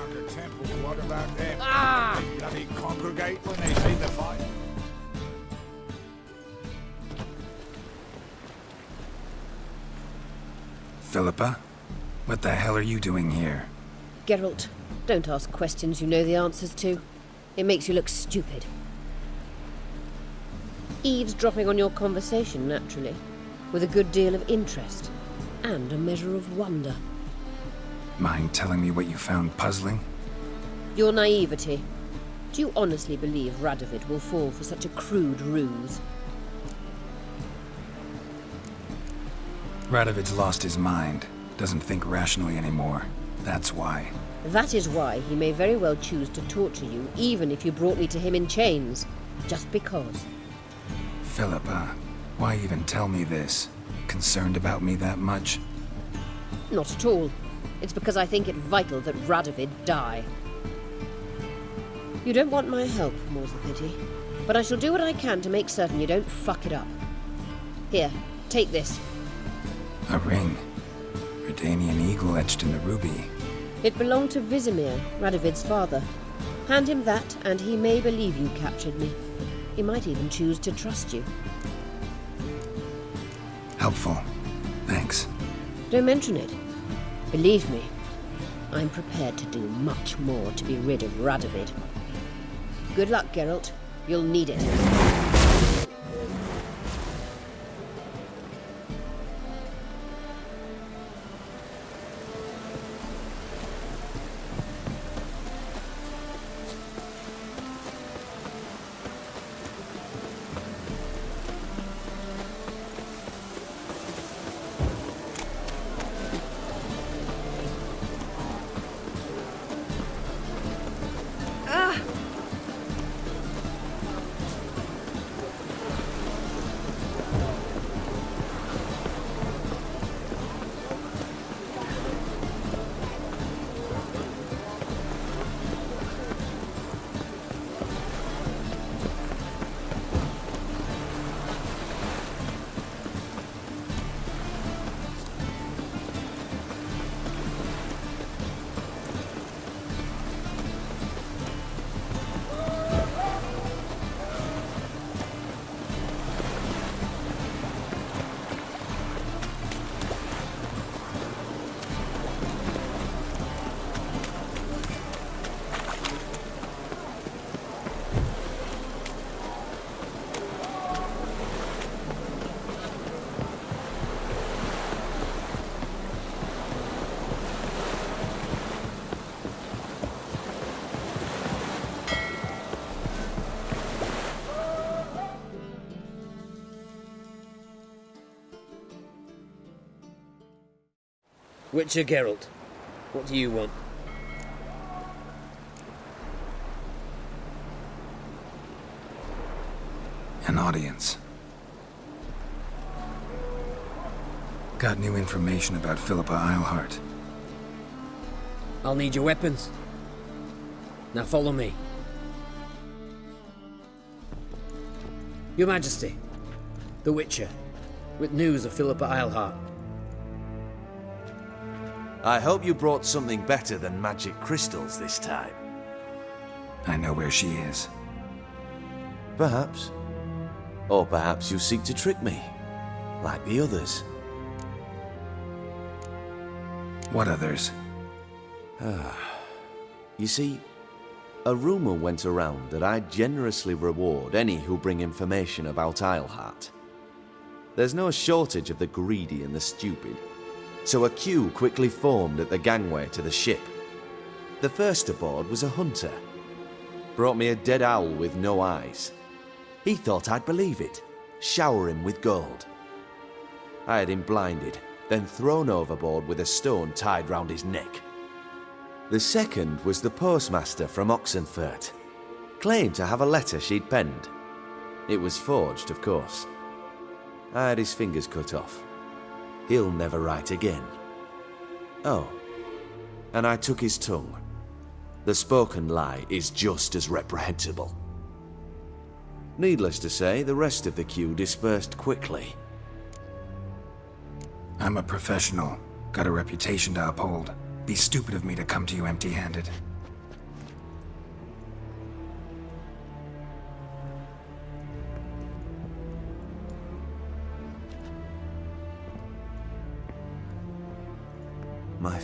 around the temple. What about them? Ah! They bloody congregate when they see the fight. Philippa? What the hell are you doing here? Geralt, don't ask questions you know the answers to. It makes you look stupid. Eavesdropping on your conversation, naturally, with a good deal of interest, and a measure of wonder. Mind telling me what you found puzzling? Your naivety. Do you honestly believe Radovid will fall for such a crude ruse? Radovid's lost his mind. Doesn't think rationally anymore. That's why. That is why he may very well choose to torture you, even if you brought me to him in chains. Just because. Philippa, why even tell me this? Concerned about me that much? Not at all. It's because I think it vital that Radovid die. You don't want my help, more's the pity. But I shall do what I can to make certain you don't fuck it up. Here, take this. A ring. Redanian eagle etched in the ruby. It belonged to Vizimir, Radovid's father. Hand him that, and he may believe you captured me. He might even choose to trust you. Helpful. Thanks. Don't mention it. Believe me, I'm prepared to do much more to be rid of Radovid. Good luck, Geralt. You'll need it. Witcher Geralt, what do you want? An audience. Got new information about Philippa Eilhart. I'll need your weapons. Now follow me. Your Majesty, the Witcher, with news of Philippa Eilhart. I hope you brought something better than magic crystals this time. I know where she is. Perhaps. Or perhaps you seek to trick me, like the others. What others? You see, a rumor went around that I generously reward any who bring information about Eilhart. There's no shortage of the greedy and the stupid, so a queue quickly formed at the gangway to the ship. The first aboard was a hunter. Brought me a dead owl with no eyes. He thought I'd believe it, shower him with gold. I had him blinded, then thrown overboard with a stone tied round his neck. The second was the postmaster from Oxenfurt. Claimed to have a letter she'd penned. It was forged, of course. I had his fingers cut off. He'll never write again. Oh, and I took his tongue. The spoken lie is just as reprehensible. Needless to say, the rest of the queue dispersed quickly. I'm a professional. Got a reputation to uphold. Be stupid of me to come to you empty-handed.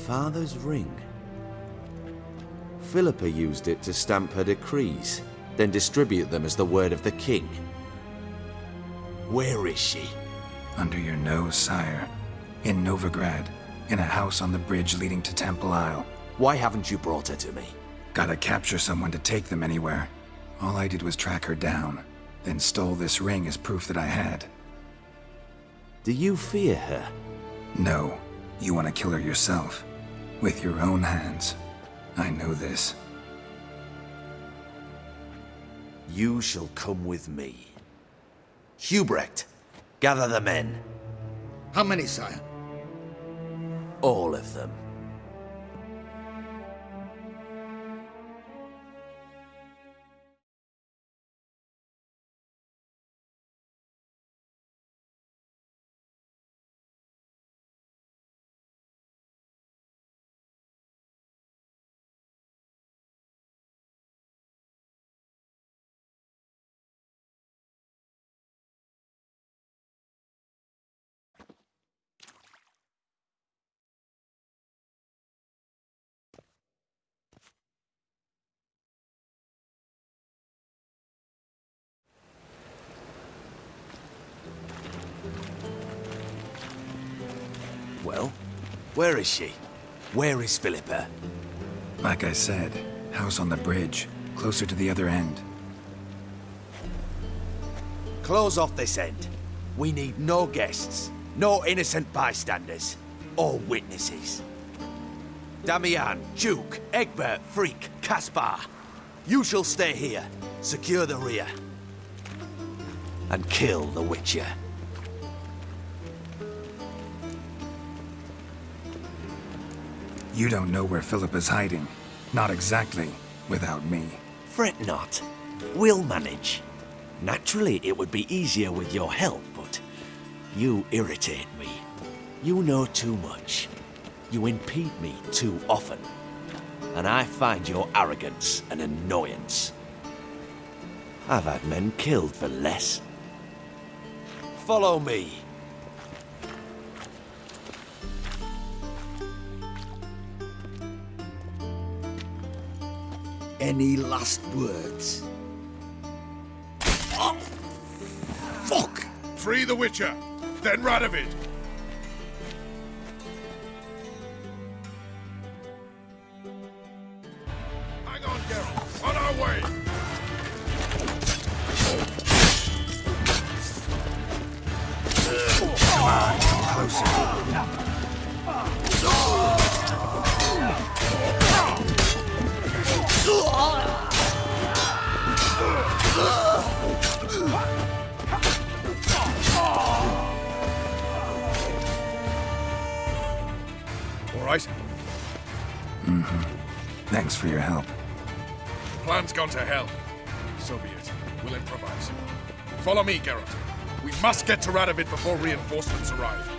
father's ring. Philippa used it to stamp her decrees, then distribute them as the word of the king. Where is she? Under your nose, sire. In Novigrad, in a house on the bridge leading to Temple Isle. Why haven't you brought her to me? Gotta capture someone to take them anywhere. All I did was track her down, then stole this ring as proof that I had. Do you fear her? No. You want to kill her yourself. With your own hands. I know this. You shall come with me. Hubrecht, gather the men. How many, sire? All of them. Well, where is she? Where is Philippa? Like I said, house on the bridge, closer to the other end. Close off this end. We need no guests, no innocent bystanders, or witnesses. Damian, Duke, Egbert, Freak, Caspar. You shall stay here, secure the rear, and kill the Witcher. You don't know where Philippa's hiding. Not exactly, without me. Fret not. We'll manage. Naturally, it would be easier with your help, but you irritate me. You know too much. You impede me too often. And I find your arrogance an annoyance. I've had men killed for less. Follow me. Any last words? Oh, fuck! Free the Witcher, then Radovid. Hang on, Geralt. On our way. Come on, come closer. All right. Thanks for your help. Plan's gone to hell. So be it. We'll improvise. Follow me, Geralt. We must get to Radovid before reinforcements arrive.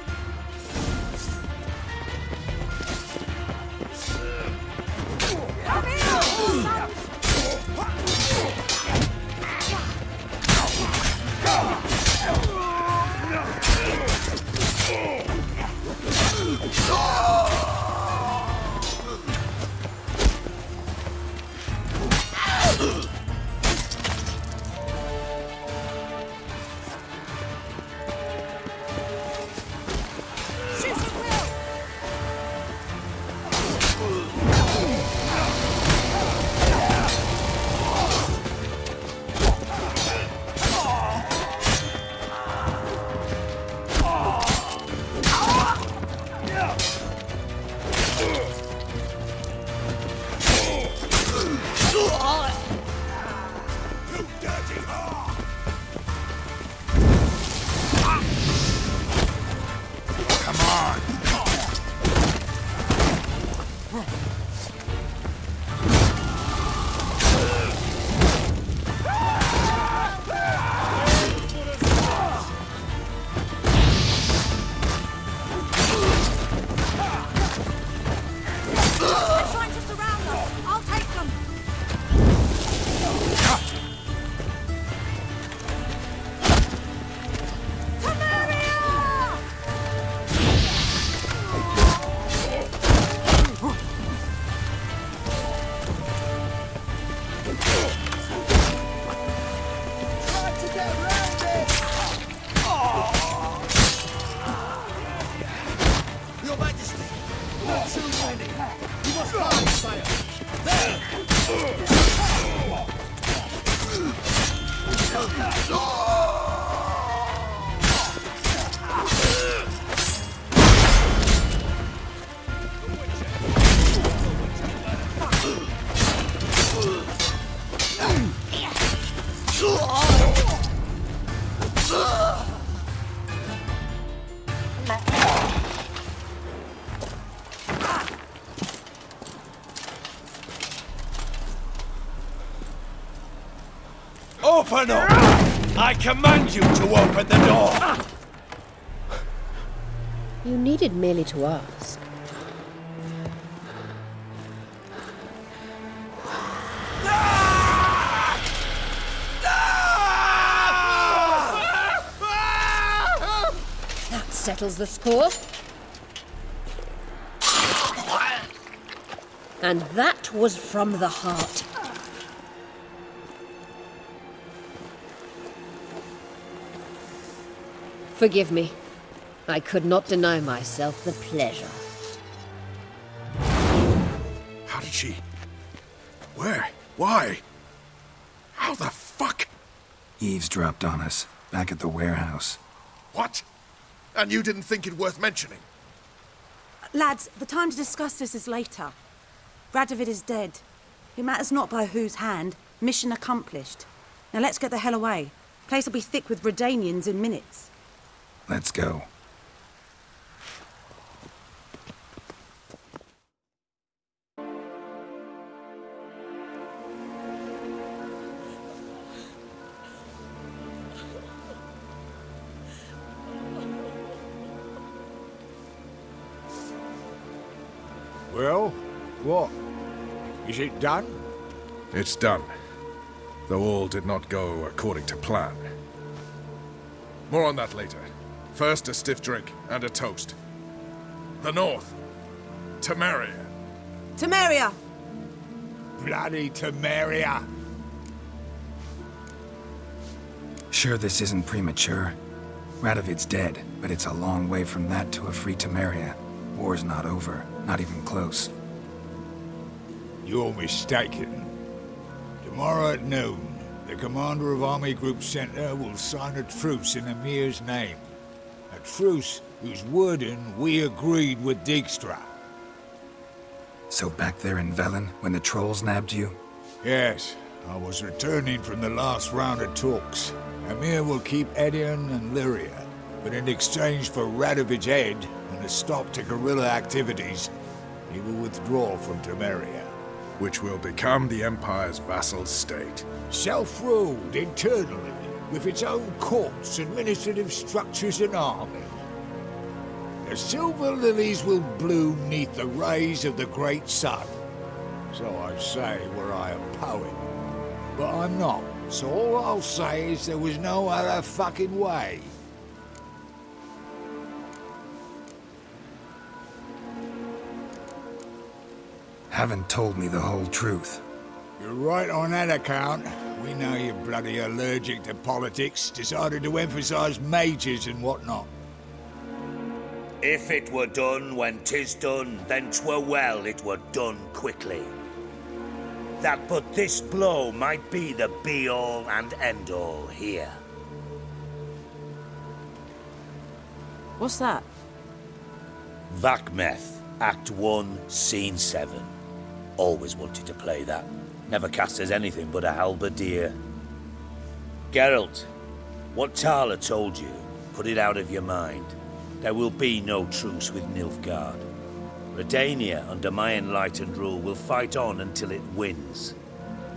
Open up! I command you to open the door! You needed merely to ask. That settles the score. And that was from the heart. Forgive me. I could not deny myself the pleasure. How did she... Where? Why? How the fuck? Eavesdropped on us, back at the warehouse. What? And you didn't think it worth mentioning? Lads, the time to discuss this is later. Radovid is dead. It matters not by whose hand. Mission accomplished. Now let's get the hell away. Place will be thick with Redanians in minutes. Let's go. Well, what? Is it done? It's done. Though all did not go according to plan. More on that later. First, a stiff drink and a toast. The North. Temeria. Temeria! Bloody Temeria! Sure this isn't premature. Radovid's dead, but it's a long way from that to a free Temeria. War's not over, not even close. You're mistaken. Tomorrow at noon, the commander of Army Group Center will sign a truce in Emir's name. A truce whose wording we agreed with Dijkstra. So back there in Velen, when the trolls nabbed you? Yes, I was returning from the last round of talks. Emir will keep Edion and Lyria, but in exchange for Radovid's head and a stop to guerrilla activities, he will withdraw from Temeria. Which will become the Empire's vassal state. Self-ruled internally, with its own courts, administrative structures and army. The silver lilies will bloom neath the rays of the great sun. So I say were I a poet. But I'm not, so all I'll say is there was no other fucking way. Haven't told me the whole truth. You're right on that account. We know you're bloody allergic to politics, decided to emphasize majors and whatnot. If it were done when 'tis done, then 'twere well it were done quickly. That but this blow might be the be-all and end-all here. What's that? Vakmeth, Act 1, Scene 7. Always wanted to play that. Never cast as anything but a halberdier. Geralt, what Tala told you, put it out of your mind. There will be no truce with Nilfgaard. Redania, under my enlightened rule, will fight on until it wins.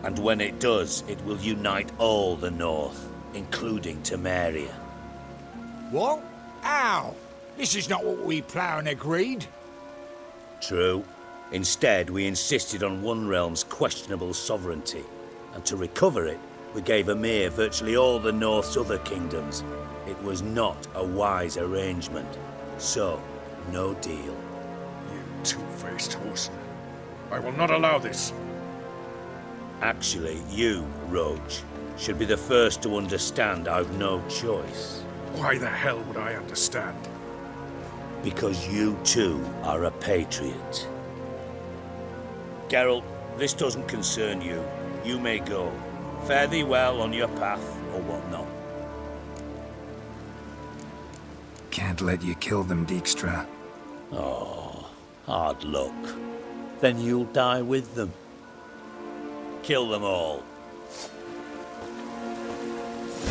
And when it does, it will unite all the North, including Temeria. What? How? This is not what we planned and agreed. True. Instead, we insisted on one realm's questionable sovereignty, and to recover it, we gave Emir virtually all the North's other kingdoms. It was not a wise arrangement, so no deal. You two-faced horseman. I will not allow this. Actually, you, Roach, should be the first to understand I've no choice. Why the hell would I understand? Because you too are a patriot. Geralt, This doesn't concern you. You may go. Fare thee well on your path, or whatnot. Can't let you kill them, Dijkstra. Oh, hard luck. Then you'll die with them. Kill them all.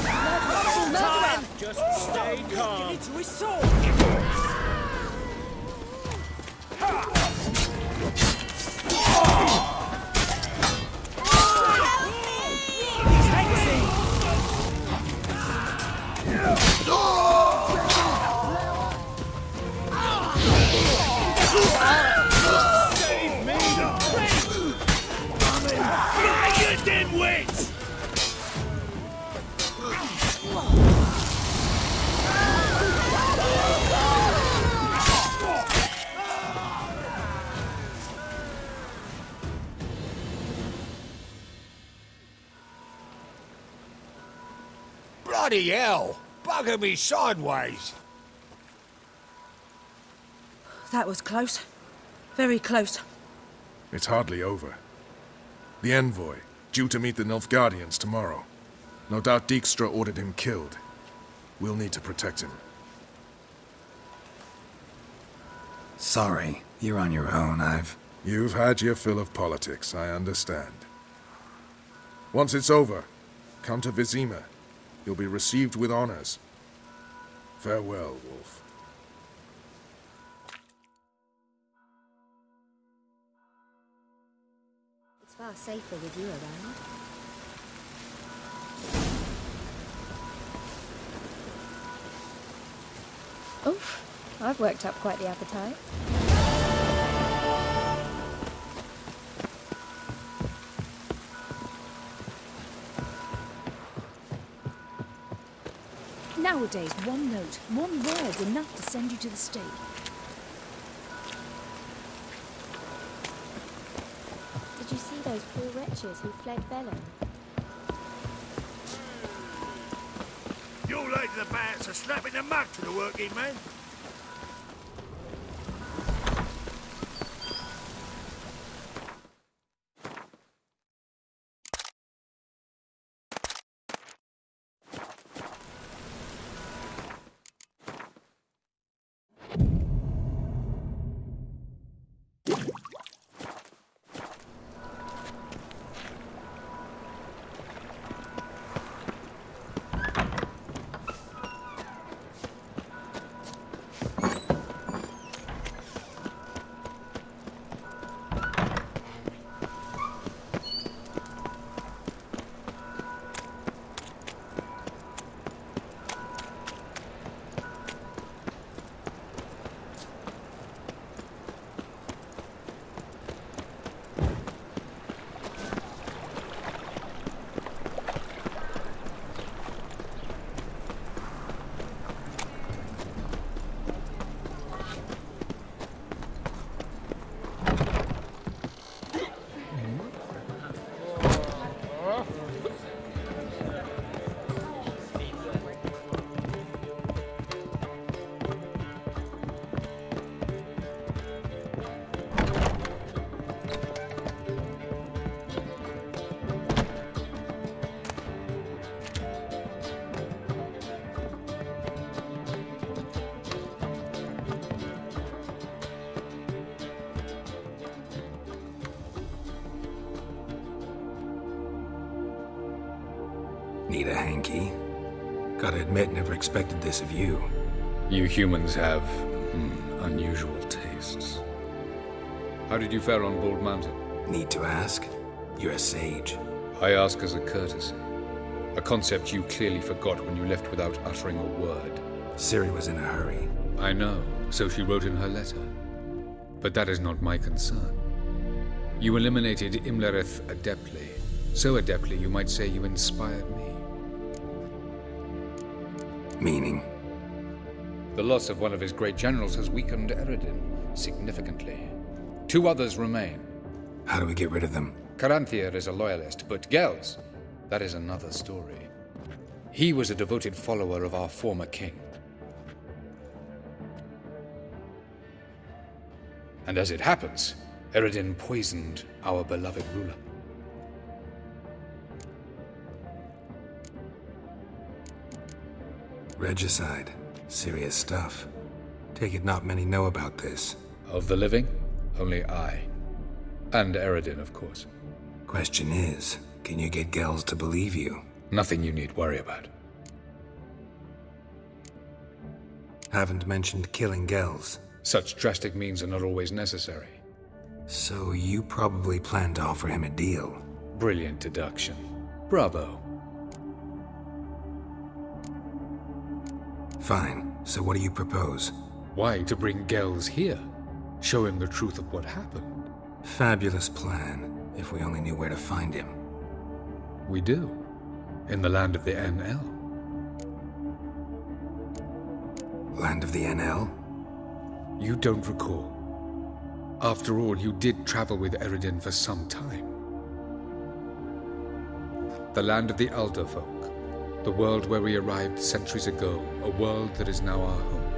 Time! Just stay calm. Give it to his sword! He's hexing! Save me! You dimwits! Bloody hell! Bugger me sideways! That was close. Very close. It's hardly over. The envoy, due to meet the Nilfgaardians tomorrow. No doubt Dijkstra ordered him killed. We'll need to protect him. Sorry, you're on your own. You've had your fill of politics, I understand. Once it's over, come to Vizima. You'll be received with honors. Farewell, Wolf. It's far safer with you around. Oof, I've worked up quite the appetite. Nowadays, one note, one word's enough to send you to the stake. Did you see those poor wretches who fled Velen? You ladies about are slapping the mug to the working man. Need a hanky? Gotta admit, never expected this of you. You humans have unusual tastes. How did you fare on Bald Mountain? Need to ask? You're a sage. I ask as a courtesy. A concept you clearly forgot when you left without uttering a word. Ciri was in a hurry. I know, so she wrote in her letter. But that is not my concern. You eliminated Imlerith adeptly. So adeptly, you might say you inspired me. Meaning? The loss of one of his great generals has weakened Eredin significantly. 2 others remain. How do we get rid of them? Caranthir is a loyalist, but Gels, that is another story. He was a devoted follower of our former king. And as it happens, Eredin poisoned our beloved ruler. Regicide. Serious stuff. Take it not many know about this. Of the living, only I. And Eredin, of course. Question is, can you get Gels to believe you? Nothing you need worry about. Haven't mentioned killing Gels. Such drastic means are not always necessary. So you probably plan to offer him a deal. Brilliant deduction. Bravo. Fine. So what do you propose? Why, to bring Gels here? Show him the truth of what happened. Fabulous plan, if we only knew where to find him. We do. In the land of the NL. Land of the NL? You don't recall. After all, you did travel with Eredin for some time. The land of the Elder folk. The world where we arrived centuries ago. A world that is now our home.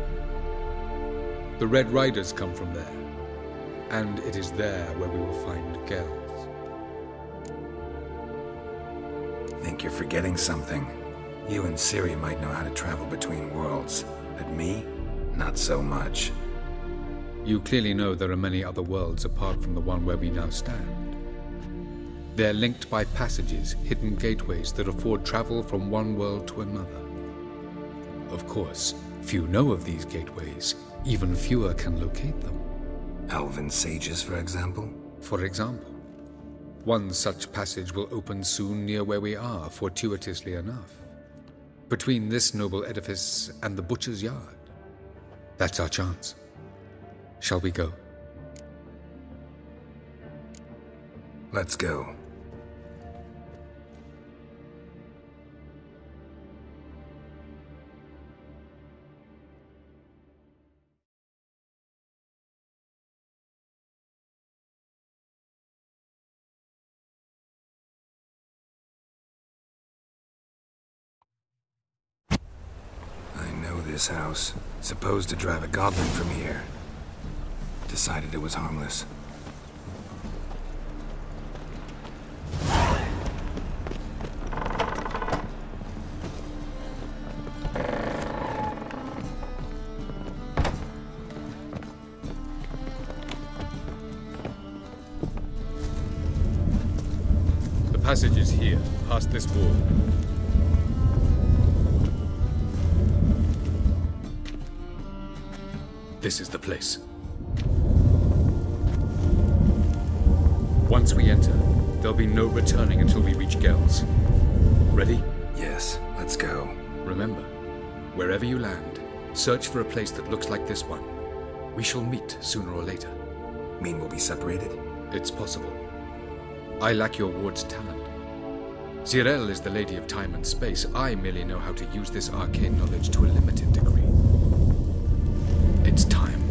The Red Riders come from there. And it is there where we will find Gels. Think you're forgetting something. You and Ciri might know how to travel between worlds, but me? Not so much. You clearly know there are many other worlds apart from the one where we now stand. They're linked by passages, hidden gateways that afford travel from one world to another. Of course, few know of these gateways, even fewer can locate them. Elven sages, for example? For example. One such passage will open soon near where we are, fortuitously enough. Between this noble edifice and the butcher's yard. That's our chance. Shall we go? Let's go. This house. Supposed to drive a goblin from here. Decided it was harmless. The passage is here, past this wall. This is the place. Once we enter, there'll be no returning until we reach Gels. Ready? Yes, let's go. Remember, wherever you land, search for a place that looks like this one. We shall meet sooner or later. Mean we'll be separated? It's possible. I lack your ward's talent. Zirel is the lady of time and space. I merely know how to use this arcane knowledge to a limited degree. It's time.